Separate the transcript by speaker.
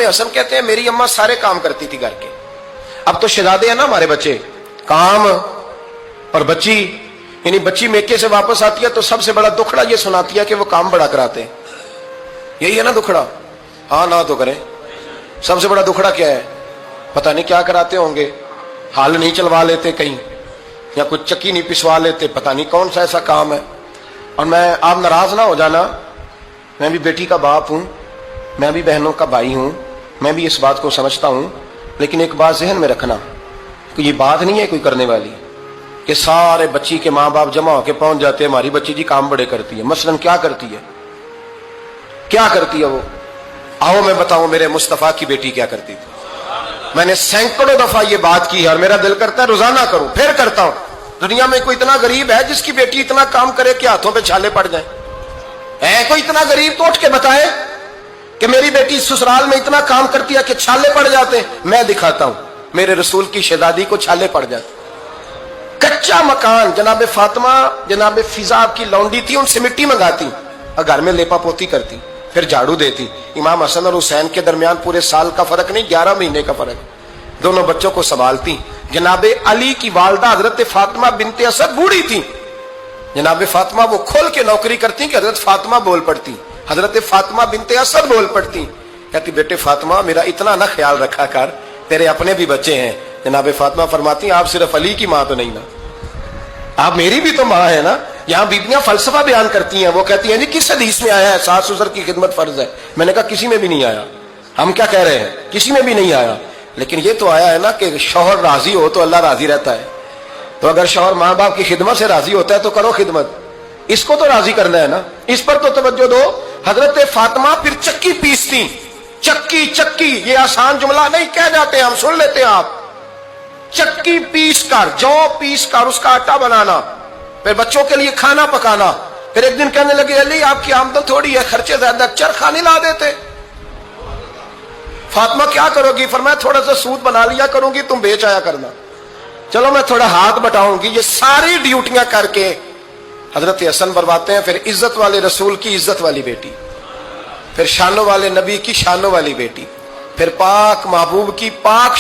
Speaker 1: हसन कहते हैं मेरी अम्मा सारे काम करती थी घर के। अब तो शहजादे हैं ना हमारे बच्चे, काम और बच्ची, यानी बच्ची मेके से वापस आती है तो सबसे बड़ा दुखड़ा ये सुनाती है कि वो काम बड़ा कराते हैं। यही है ना दुखड़ा? हाँ ना तो करें। सबसे बड़ा दुखड़ा क्या है? पता नहीं क्या कराते होंगे, हाल नहीं चलवा लेते कहीं, या कुछ चक्की नहीं पिसवा लेते, पता नहीं कौन सा ऐसा काम है। और मैं, आप नाराज ना हो जाना, मैं भी बेटी का बाप हूं, मैं भी बहनों का भाई हूं, मैं भी इस बात को समझता हूं, लेकिन एक बात जहन में रखना कि ये बात नहीं है कोई करने वाली कि सारे बच्ची के माँ बाप जमा होकर पहुंच जाते हैं हमारी बच्ची जी काम बड़े करती है। मसलन क्या करती है, क्या करती है वो? आओ मैं बताऊं मेरे मुस्तफा की बेटी क्या करती थी। मैंने सैकड़ों दफा ये बात की है और मेरा दिल करता है रोजाना करूं, फिर करता हूं। दुनिया में कोई इतना गरीब है जिसकी बेटी इतना काम करे कि हाथों पे छाले पड़ जाए? है कोई इतना गरीब तो उठ के बताए कि मेरी बेटी ससुराल में इतना काम करती है कि छाले पड़ जाते हैं? मैं दिखाता हूं, मेरे रसूल की शहजादी को छाले पड़ जाते। कच्चा मकान, जनाबे फातिमा जनाबे फिजा की लौंडी थी, उनसे मिट्टी मंगाती और घर में लेपा पोती करती, फिर झाड़ू देती। इमाम हसन और हुसैन के दरमियान पूरे साल का फर्क नहीं, 11 महीने का फर्क। दोनों बच्चों को संभालती। जनाबे अली की वालदा हजरत फातिमा बिनते असद बूढ़ी थी, जनाबे फातिमा वो खोल के नौकरी करती कि हजरत फातिमा बोल पड़ती, हजरत फातिमा बिनते असद बोल पड़ती। कहती बेटे फातिमा मेरा इतना ना ख्याल रखा कर, तेरे अपने भी बच्चे हैं। जनाबे फातिमा फरमाती आप सिर्फ अली की माँ तो नहीं ना, आप मेरी भी तो माँ है ना। यहाँ बीबियां फलसफा बयान करती हैं, वो कहती हैं जी किस हदीस में आया है सास ससुर की खिदमत फर्ज है? मैंने कहा किसी में भी नहीं आया। हम क्या कह रहे हैं, किसी में भी नहीं आया, लेकिन ये तो आया है ना कि शौहर राजी हो तो अल्लाह राजी रहता है। तो अगर शौहर माँ बाप की खिदमत से राजी होता है तो करो खिदमत, इसको तो राजी करना है ना, इस पर तो तवज्जो दो। हजरत फातिमा फिर चक्की पीसती। चक्की चक्की ये आसान जुमला नहीं कह जाते, हम सुन लेते हैं आप। चक्की पीस कर, जौ पीस कर उसका आटा बनाना, फिर बच्चों के लिए खाना पकाना। फिर एक दिन कहने लगे अली आपकी आमदन थोड़ी है, खर्चे ज्यादा, चरखा नहीं ला देते? फातिमा क्या करोगी? फरमाया थोड़ा सा सूद बना लिया करूंगी, तुम बेच आया करना। चलो मैं थोड़ा हाथ बटाऊंगी। ये सारी ड्यूटियां करके हजरत हसन बरवाते हैं। फिर इज्जत वाले रसूल की इज्जत वाली बेटी, फिर शानों वाले नबी की शानों वाली बेटी, फिर पाक महबूब की पाक